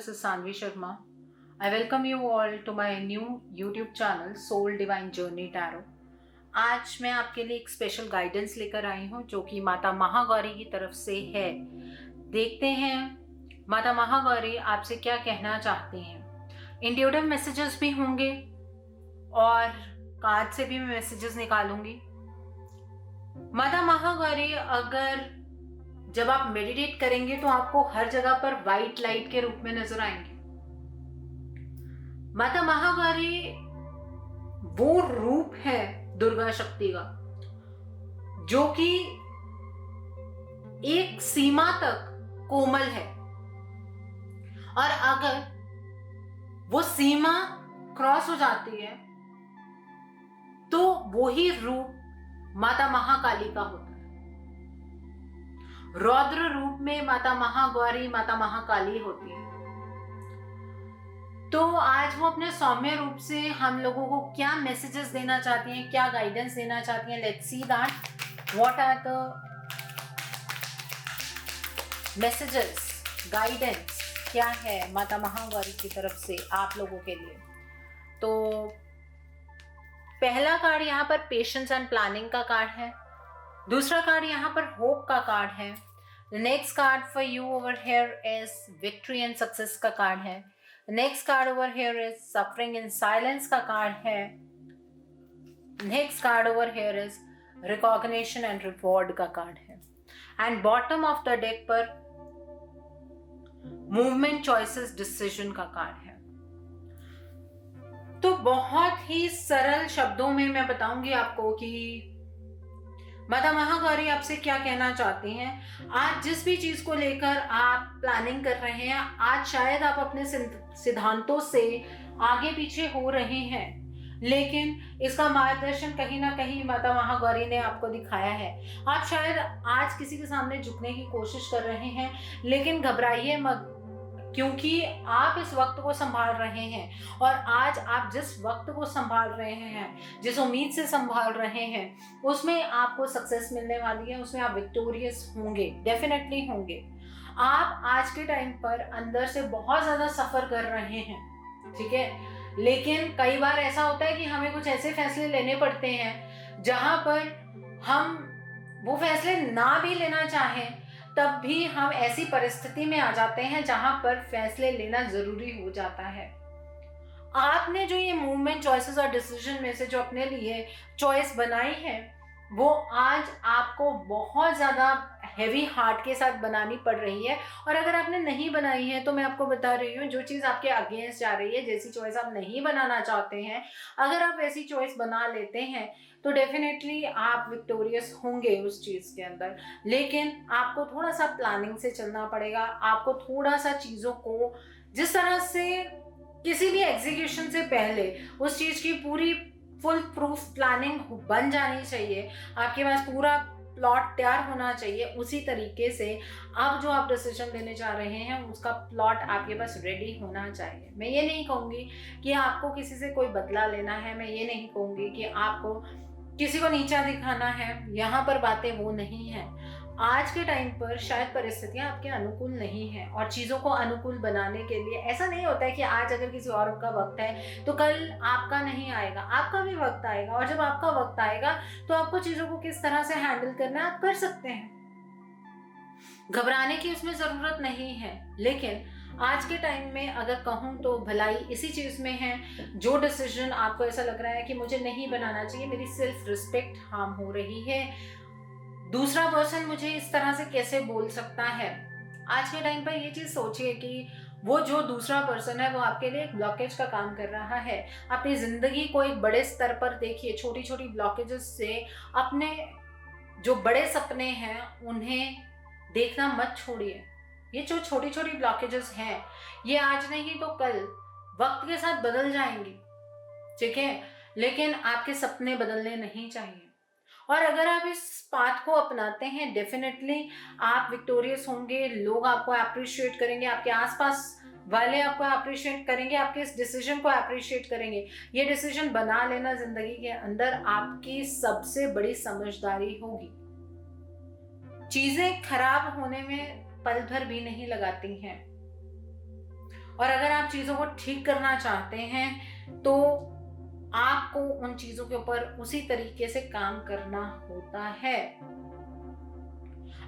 this is Sanvi Sharma. I welcome you all to my new YouTube channel Soul Divine Journey Tarot. आज मैं आपके लिए एक special guidance लेकर आई हूँ जो कि माता महागौरी की तरफ से है। देखते हैं माता महागौरी आपसे क्या कहना चाहती हैं। इंट्यूटिव मैसेजेस भी होंगे और कार्ड से भी मैं मैसेजेस निकालूंगी। माता महागौरी अगर जब आप मेडिटेट करेंगे तो आपको हर जगह पर वाइट लाइट के रूप में नजर आएंगे। माता महागौरी वो रूप है दुर्गा शक्ति का जो कि एक सीमा तक कोमल है, और अगर वो सीमा क्रॉस हो जाती है तो वही रूप माता महाकाली का होता है। रौद्र रूप में माता महागौरी माता महाकाली होती है। तो आज वो अपने सौम्य रूप से हम लोगों को क्या मैसेजेस देना चाहती हैं, क्या गाइडेंस देना चाहती हैं। Let's see that what are the messages, guidance क्या है माता महागौरी की तरफ से आप लोगों के लिए। तो पहला कार्ड यहाँ पर पेशेंस एंड प्लानिंग का कार्ड है। दूसरा कार्ड यहाँ पर होप का कार्ड है। Next card for you over here is victory and success का कार्ड है। Next card over here is suffering in silence का कार्ड है। Next card over here is recognition and reward का card है। And bottom of the deck पर movement choices decision का card है। तो बहुत ही सरल शब्दों में मैं बताऊंगी आपको कि माता महागौरी आपसे क्या कहना चाहती हैं। आज जिस भी चीज को लेकर आप प्लानिंग कर रहे हैं, आज शायद आप अपने सिद्धांतों से आगे पीछे हो रहे हैं, लेकिन इसका मार्गदर्शन कहीं ना कहीं माता महागौरी ने आपको दिखाया है। आप शायद आज किसी के सामने झुकने की कोशिश कर रहे हैं, लेकिन घबराइए मत, क्योंकि आप इस वक्त को संभाल रहे हैं। और आज आप जिस वक्त को संभाल रहे हैं, जिस उम्मीद से संभाल रहे हैं, उसमें आपको सक्सेस मिलने वाली है, उसमें आप विक्टोरियस होंगे, डेफिनेटली होंगे। आप आज के टाइम पर अंदर से बहुत ज़्यादा सफ़र कर रहे हैं, ठीक है, लेकिन कई बार ऐसा होता है कि हमें कुछ ऐसे फैसले लेने पड़ते हैं जहाँ पर हम वो फैसले ना भी लेना चाहें, तब भी हम ऐसी परिस्थिति में आ जाते हैं जहां पर फैसले लेना जरूरी हो जाता है। आपने जो ये मूवमेंट चॉइसेस और डिसीजन में से जो अपने लिए चॉइस बनाई है, वो आज आपको बहुत ज़्यादा हैवी हार्ट के साथ बनानी पड़ रही है। और अगर आपने नहीं बनाई है तो मैं आपको बता रही हूँ, जो चीज़ आपके अगेंस्ट जा रही है, जैसी चॉइस आप नहीं बनाना चाहते हैं, अगर आप वैसी चॉइस बना लेते हैं तो डेफिनेटली आप विक्टोरियस होंगे उस चीज़ के अंदर। लेकिन आपको थोड़ा सा प्लानिंग से चलना पड़ेगा। आपको थोड़ा सा चीज़ों को जिस तरह से किसी भी एग्जीक्यूशन से पहले उस चीज़ की पूरी फुल प्रूफ प्लानिंग बन जानी चाहिए, आपके पास पूरा प्लॉट तैयार होना चाहिए, उसी तरीके से अब जो आप डिसीजन लेने जा रहे हैं उसका प्लॉट आपके पास रेडी होना चाहिए। मैं ये नहीं कहूँगी कि आपको किसी से कोई बदला लेना है, मैं ये नहीं कहूँगी कि आपको किसी को नीचा दिखाना है, यहाँ पर बातें वो नहीं है। आज के टाइम पर शायद परिस्थितियाँ आपके अनुकूल नहीं हैं, और चीज़ों को अनुकूल बनाने के लिए ऐसा नहीं होता है कि आज अगर किसी और का वक्त है तो कल आपका नहीं आएगा, आपका भी वक्त आएगा। और जब आपका वक्त आएगा तो आपको चीज़ों को किस तरह से हैंडल करना है आप कर सकते हैं। घबराने की उसमें ज़रूरत नहीं है। लेकिन आज के टाइम में अगर कहूँ तो भलाई इसी चीज़ में है। जो डिसीजन आपको ऐसा लग रहा है कि मुझे नहीं बनाना चाहिए, मेरी सेल्फ रिस्पेक्ट हार्म हो रही है, दूसरा पर्सन मुझे इस तरह से कैसे बोल सकता है, आज के टाइम पर ये चीज़ सोचिए कि वो जो दूसरा पर्सन है वो आपके लिए एक ब्लॉकेज का काम कर रहा है। अपनी ज़िंदगी को एक बड़े स्तर पर देखिए, छोटी छोटी ब्लॉकेजेस से अपने जो बड़े सपने हैं उन्हें देखना मत छोड़िए। ये जो छोटी छोटी ब्लॉकेजेस हैं ये आज नहीं तो कल वक्त के साथ बदल जाएंगी, ठीक है, लेकिन आपके सपने बदलने नहीं चाहिए। और अगर आप इस पाथ को अपनाते हैं, डेफिनेटली आप विक्टोरियस होंगे। लोग आपको अप्रिशिएट करेंगे, आपके आसपास वाले आपको अप्रिशिएट करेंगे, आपके इस डिसीजन को अप्रिशिएट करेंगे। ये डिसीजन बना लेना जिंदगी के अंदर आपकी सबसे बड़ी समझदारी होगी। चीजें खराब होने में पल भर भी नहीं लगाती हैं। और अगर आप चीज़ों को ठीक करना चाहते हैं तो आपको उन चीज़ों के ऊपर उसी तरीके से काम करना होता है।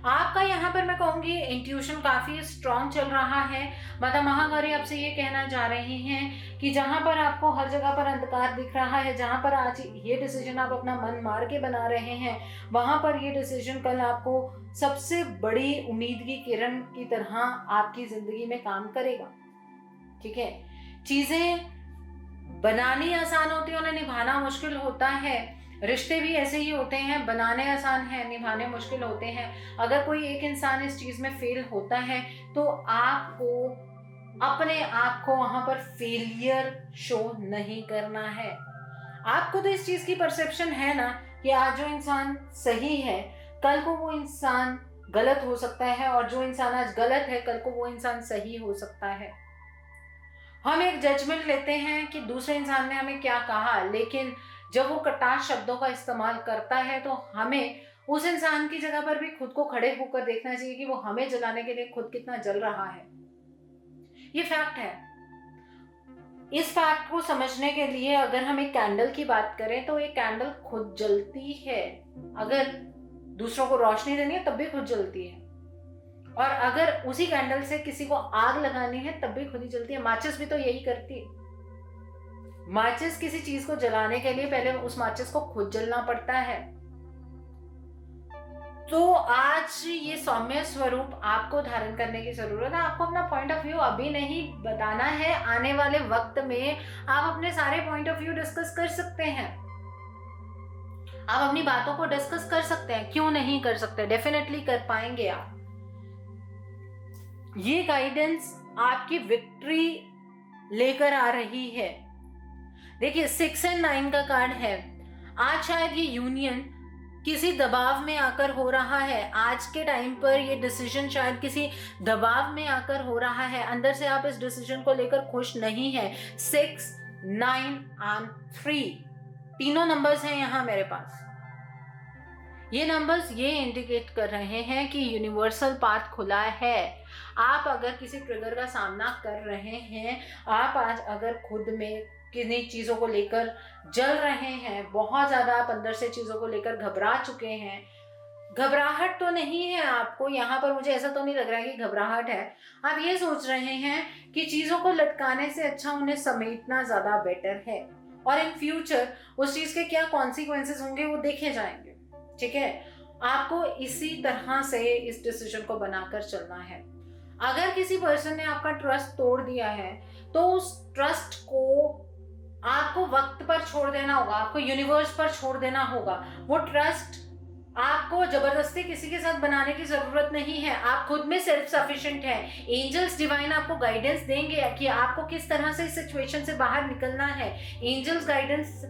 आपका यहाँ पर मैं कहूँगी इंट्यूशन काफ़ी स्ट्रॉन्ग चल रहा है। माता महागौरी आपसे ये कहना चाह रही हैं कि जहाँ पर आपको हर जगह पर अंधकार दिख रहा है, जहाँ पर आज ये डिसीजन आप अपना मन मार के बना रहे हैं, वहाँ पर ये डिसीजन कल आपको सबसे बड़ी उम्मीद की किरण की तरह आपकी ज़िंदगी में काम करेगा। ठीक है, चीज़ें बनानी आसान होती है, उन्हें निभाना मुश्किल होता है। रिश्ते भी ऐसे ही होते हैं, बनाने आसान है, निभाने मुश्किल होते हैं। अगर कोई एक इंसान इस चीज़ में फेल होता है तो आपको अपने आप को वहाँ पर फेलियर शो नहीं करना है। आपको तो इस चीज़ की परसेप्शन है ना कि आज जो इंसान सही है कल को वो इंसान गलत हो सकता है, और जो इंसान आज गलत है कल को वो इंसान सही हो सकता है। हम एक जजमेंट लेते हैं कि दूसरे इंसान ने हमें क्या कहा, लेकिन जब वो कटाक्ष शब्दों का इस्तेमाल करता है तो हमें उस इंसान की जगह पर भी खुद को खड़े होकर देखना चाहिए कि वो हमें जलाने के लिए खुद कितना जल रहा है। ये फैक्ट है। इस फैक्ट को समझने के लिए अगर हम एक कैंडल की बात करें तो एक कैंडल खुद जलती है। अगर दूसरों को रोशनी देनी है तब भी खुद जलती है, और अगर उसी कैंडल से किसी को आग लगानी है तब भी खुद ही जलती है। माचिस भी तो यही करती है। माचिस किसी चीज को जलाने के लिए पहले उस माचिस को खुद जलना पड़ता है। तो आज ये सौम्य स्वरूप आपको धारण करने की जरूरत है। आपको अपना पॉइंट ऑफ व्यू अभी नहीं बताना है, आने वाले वक्त में आप अपने सारे पॉइंट ऑफ व्यू डिस्कस कर सकते हैं। आप अपनी बातों को डिस्कस कर सकते हैं, क्यों नहीं कर सकते, डेफिनेटली कर पाएंगे आप। ये गाइडेंस आपकी विक्ट्री लेकर आ रही है। देखिए 6 और 9 का कार्ड है। आज शायद ये यूनियन किसी दबाव में आकर हो रहा है। आज के टाइम पर ये डिसीजन शायद किसी दबाव में आकर हो रहा है। अंदर से आप इस डिसीजन को लेकर खुश नहीं है। 6, 9 और 3 तीनों नंबर्स हैं यहाँ मेरे पास। ये नंबर्स ये इंडिकेट कर रहे हैं कि यूनिवर्सल पाथ खुला है। आप अगर किसी ट्रिगर का सामना कर रहे हैं, आप आज अगर खुद में किन्हीं चीज़ों को लेकर जल रहे हैं, बहुत ज़्यादा आप अंदर से चीज़ों को लेकर घबरा चुके हैं। घबराहट तो नहीं है आपको यहाँ पर, मुझे ऐसा तो नहीं लग रहा है कि घबराहट है। आप ये सोच रहे हैं कि चीज़ों को लटकाने से अच्छा उन्हें समेटना ज़्यादा बेटर है, और इन फ्यूचर उस चीज़ के क्या कॉन्सिक्वेंसेस होंगे वो देखे जाएंगे। ठीक है, आपको इसी तरह से इस डिसीजन को बनाकर चलना है। अगर किसी पर्सन ने आपका ट्रस्ट तोड़ दिया है तो उस ट्रस्ट को आपको वक्त पर छोड़ देना होगा, आपको यूनिवर्स पर छोड़ देना होगा। वो ट्रस्ट आपको जबरदस्ती किसी के साथ बनाने की जरूरत नहीं है। आप खुद में सेल्फ सफिशिएंट है। एंजल्स डिवाइन आपको गाइडेंस देंगे कि आपको किस तरह से इस सिचुएशन से बाहर निकलना है। एंजल्स गाइडेंस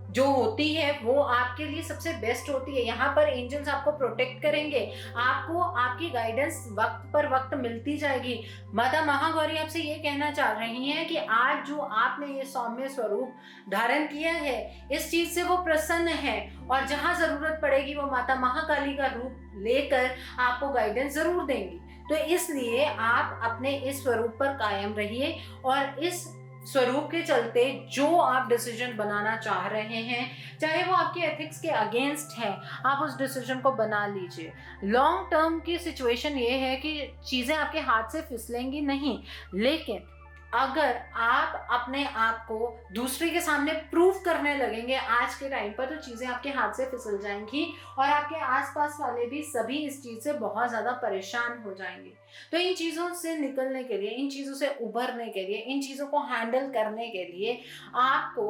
जो होती है वो आपके लिए सबसे बेस्ट होती है। यहाँ पर एंजल्स आपको प्रोटेक्ट करेंगे, आपको आपकी गाइडेंस वक्त पर वक्त मिलती जाएगी। माता महागौरी आपसे ये कहना चाह रही हैं कि आज जो आपने ये सौम्य स्वरूप धारण किया है, इस चीज से वो प्रसन्न है, और जहाँ जरूरत पड़ेगी वो माता महाकाली का रूप लेकर आपको गाइडेंस जरूर देंगी। तो इसलिए आप अपने इस स्वरूप पर कायम रहिए, और इस स्वरूप के चलते जो आप डिसीजन बनाना चाह रहे हैं, चाहे वो आपके एथिक्स के अगेंस्ट है, आप उस डिसीजन को बना लीजिए। लॉन्ग टर्म की सिचुएशन ये है कि चीज़ें आपके हाथ से फिसलेंगी नहीं, लेकिन अगर आप अपने आप को दूसरे के सामने प्रूव करने लगेंगे आज के टाइम पर, तो चीज़ें आपके हाथ से फिसल जाएंगी, और आपके आसपास वाले भी सभी इस चीज़ से बहुत ज़्यादा परेशान हो जाएंगे। तो इन चीज़ों से निकलने के लिए, इन चीज़ों से उभरने के लिए, इन चीज़ों को हैंडल करने के लिए आपको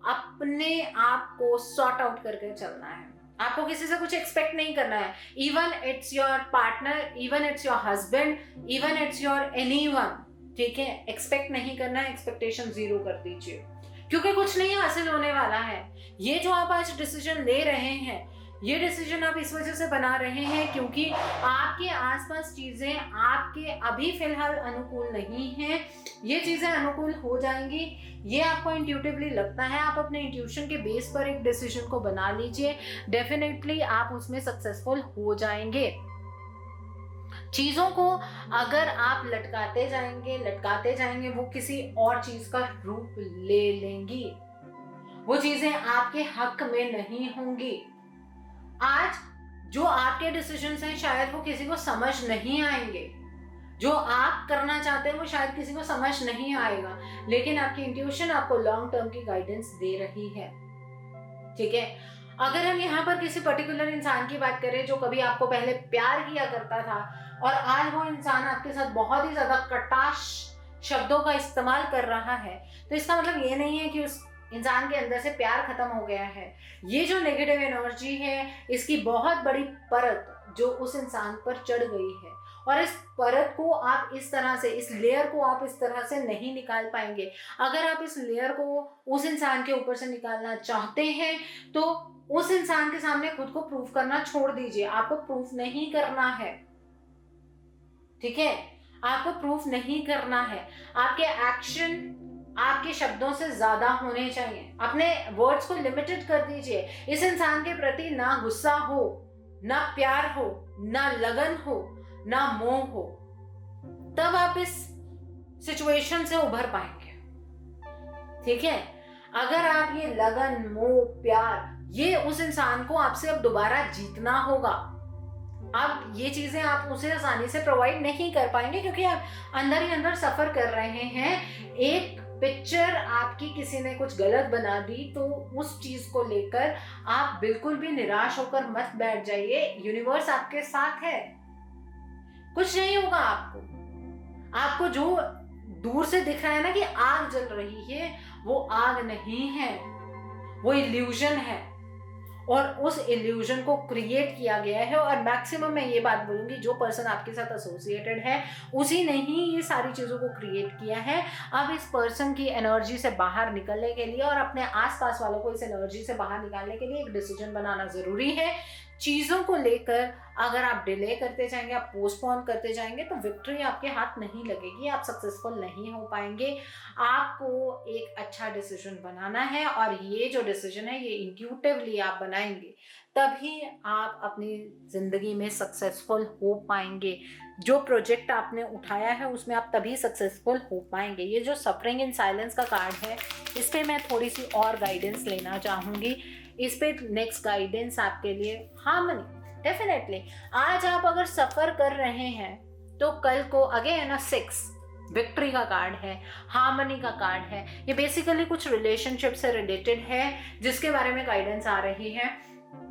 अपने आप को सॉर्ट आउट करके चलना है। आपको किसी से कुछ एक्सपेक्ट नहीं करना है। Even it's your partner, even it's your husband, even it's your anyone, ठीक है, एक्सपेक्ट नहीं करना है। एक्सपेक्टेशन 0 कर दीजिए, क्योंकि कुछ नहीं हासिल होने वाला है। ये जो आप आज डिसीजन ले रहे हैं, ये डिसीजन आप इस वजह से बना रहे हैं क्योंकि आपके आसपास चीजें आपके अभी फिलहाल अनुकूल नहीं हैं। ये चीजें अनुकूल हो जाएंगी, ये आपको इंट्यूटिवली लगता है। आप अपने इंट्यूशन के बेस पर एक डिसीजन को बना लीजिए, डेफिनेटली आप उसमें सक्सेसफुल हो जाएंगे। चीज़ों को अगर आप लटकाते जाएंगे वो किसी और चीज़ का रूप ले लेंगी, वो चीज़ें आपके हक में नहीं होंगी। आज जो आपके डिसीजंस हैं शायद वो किसी को समझ नहीं आएंगे, जो आप करना चाहते हैं वो शायद किसी को समझ नहीं आएगा, लेकिन आपकी इंट्यूशन आपको लॉन्ग टर्म की गाइडेंस दे रही है। ठीक है, अगर हम यहाँ पर किसी पर्टिकुलर इंसान की बात करें जो कभी आपको पहले प्यार किया करता था और आज वो इंसान आपके साथ बहुत ही ज्यादा कटाक्ष शब्दों का इस्तेमाल कर रहा है, तो इसका मतलब ये नहीं है कि उस इंसान के अंदर से प्यार खत्म हो गया है। ये जो नेगेटिव एनर्जी है इसकी बहुत बड़ी परत जो उस इंसान पर चढ़ गई है, और इस परत को आप इस तरह से, इस लेयर को आप इस तरह से नहीं निकाल पाएंगे। अगर आप इस लेयर को उस इंसान के ऊपर से निकालना चाहते हैं तो उस इंसान के सामने खुद को प्रूफ करना छोड़ दीजिए। आपको प्रूफ नहीं करना है, ठीक है, आपको प्रूफ नहीं करना है। आपके एक्शन आपके शब्दों से ज्यादा होने चाहिए। अपने वर्ड्स को लिमिटेड कर दीजिए। इस इंसान के प्रति ना गुस्सा हो, ना प्यार हो, ना लगन हो, ना मोह हो, तब आप इस सिचुएशन से उभर पाएंगे। ठीक है, अगर आप ये लगन, मोह, प्यार, ये उस इंसान को आपसे अब दोबारा जीतना होगा। अब ये चीजें आप उसे आसानी से प्रोवाइड नहीं कर पाएंगे क्योंकि आप अंदर ही अंदर सफर कर रहे हैं। एक पिक्चर आपकी किसी ने कुछ गलत बना दी तो उस चीज को लेकर आप बिल्कुल भी निराश होकर मत बैठ जाइए। यूनिवर्स आपके साथ है, कुछ नहीं होगा आपको जो दूर से दिख रहा है ना कि आग जल रही है, वो आग नहीं है, वो इल्यूजन है, और उस इल्यूजन को क्रिएट किया गया है। और मैक्सिमम मैं ये बात बोलूंगी, जो पर्सन आपके साथ एसोसिएटेड है उसी ने ही ये सारी चीज़ों को क्रिएट किया है। अब इस पर्सन की एनर्जी से बाहर निकलने के लिए और अपने आसपास वालों को इस एनर्जी से बाहर निकालने के लिए एक डिसीजन बनाना ज़रूरी है। चीज़ों को लेकर अगर आप डिले करते जाएंगे, आप पोस्टपोन करते जाएंगे, तो विक्ट्री आपके हाथ नहीं लगेगी, आप सक्सेसफुल नहीं हो पाएंगे। आपको एक अच्छा डिसीजन बनाना है और ये जो डिसीजन है ये इंट्यूटिवली आप बनाएंगे, तभी आप अपनी ज़िंदगी में सक्सेसफुल हो पाएंगे। जो प्रोजेक्ट आपने उठाया है उसमें आप तभी सक्सेसफुल हो पाएंगे। ये जो सफरिंग इन साइलेंस का कार्ड है, इस पर मैं थोड़ी सी और गाइडेंस लेना चाहूँगी। इस पे नेक्स्ट गाइडेंस आपके लिए हार्मनी। डेफिनेटली आज आप अगर सफ़र कर रहे हैं तो कल को अगेन ना 6 विक्ट्री का कार्ड है, हार्मनी का कार्ड है। ये बेसिकली कुछ रिलेशनशिप से रिलेटेड है जिसके बारे में गाइडेंस आ रही है।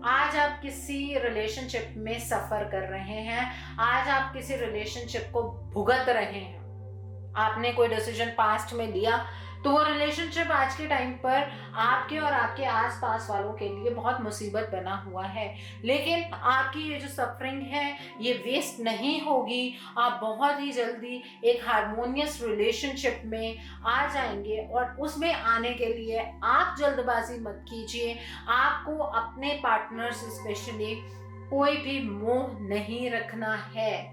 आज आप किसी रिलेशनशिप में सफ़र कर रहे हैं, आज आप किसी रिलेशनशिप को भुगत रहे हैं। आपने कोई डिसीजन पास्ट में लिया तो वो रिलेशनशिप आज के टाइम पर आपके और आपके आसपास वालों के लिए बहुत मुसीबत बना हुआ है, लेकिन आपकी ये जो सफरिंग है ये वेस्ट नहीं होगी। आप बहुत ही जल्दी एक हार्मोनियस रिलेशनशिप में आ जाएंगे और उसमें आने के लिए आप जल्दबाजी मत कीजिए। आपको अपने पार्टनर्स स्पेशली कोई भी मोह नहीं रखना है।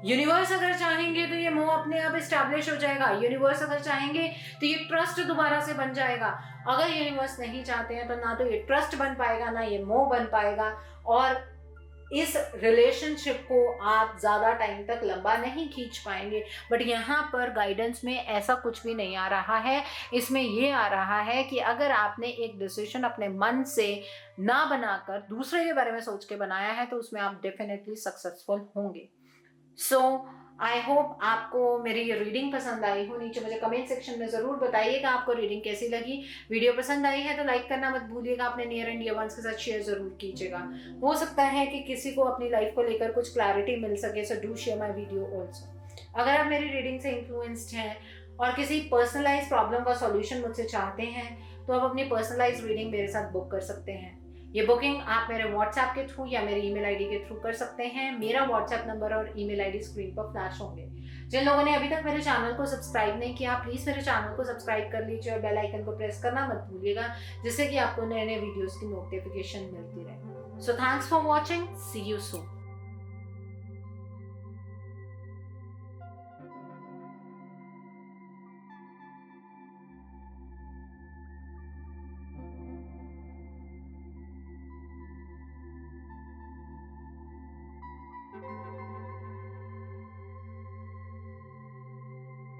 यूनिवर्स अगर चाहेंगे तो ये मोह अपने आप एस्टैब्लिश हो जाएगा। यूनिवर्स अगर चाहेंगे तो ये ट्रस्ट दोबारा से बन जाएगा। अगर यूनिवर्स नहीं चाहते हैं तो ना तो ये ट्रस्ट बन पाएगा, ना ये मोह बन पाएगा, और इस रिलेशनशिप को आप ज़्यादा टाइम तक लंबा नहीं खींच पाएंगे। बट यहाँ पर गाइडेंस में ऐसा कुछ भी नहीं आ रहा है। इसमें ये आ रहा है कि अगर आपने एक डिसीजन अपने मन से ना बनाकर दूसरे के बारे में सोच के बनाया है तो उसमें आप डेफिनेटली सक्सेसफुल होंगे। सो आई होप आपको मेरी ये रीडिंग पसंद आई हो। नीचे मुझे कमेंट सेक्शन में ज़रूर बताइएगा आपको रीडिंग कैसी लगी। वीडियो पसंद आई है तो लाइक करना मत भूलिएगा, अपने नियर एंड डियर वंस के साथ शेयर ज़रूर कीजिएगा। हो सकता है कि किसी को अपनी लाइफ को लेकर कुछ क्लैरिटी मिल सके, so do share my video also. अगर आप मेरी रीडिंग से इन्फ्लुएंस्ड हैं और किसी पर्सनलाइज प्रॉब्लम का सॉल्यूशन मुझसे चाहते हैं तो आप अपनी पर्सनलाइज रीडिंग मेरे साथ बुक कर सकते हैं। ये बुकिंग आप मेरे व्हाट्सएप के थ्रू या मेरी ईमेल आईडी के थ्रू कर सकते हैं। मेरा व्हाट्सएप नंबर और ईमेल आईडी स्क्रीन पर फ्लैश होंगे। जिन लोगों ने अभी तक मेरे चैनल को सब्सक्राइब नहीं किया, प्लीज़ मेरे चैनल को सब्सक्राइब कर लीजिए और बेल आइकन को प्रेस करना मत भूलिएगा, जिससे कि आपको नए नए वीडियोज़ की नोटिफिकेशन मिलती रहे। So thanks for watching, see you soon.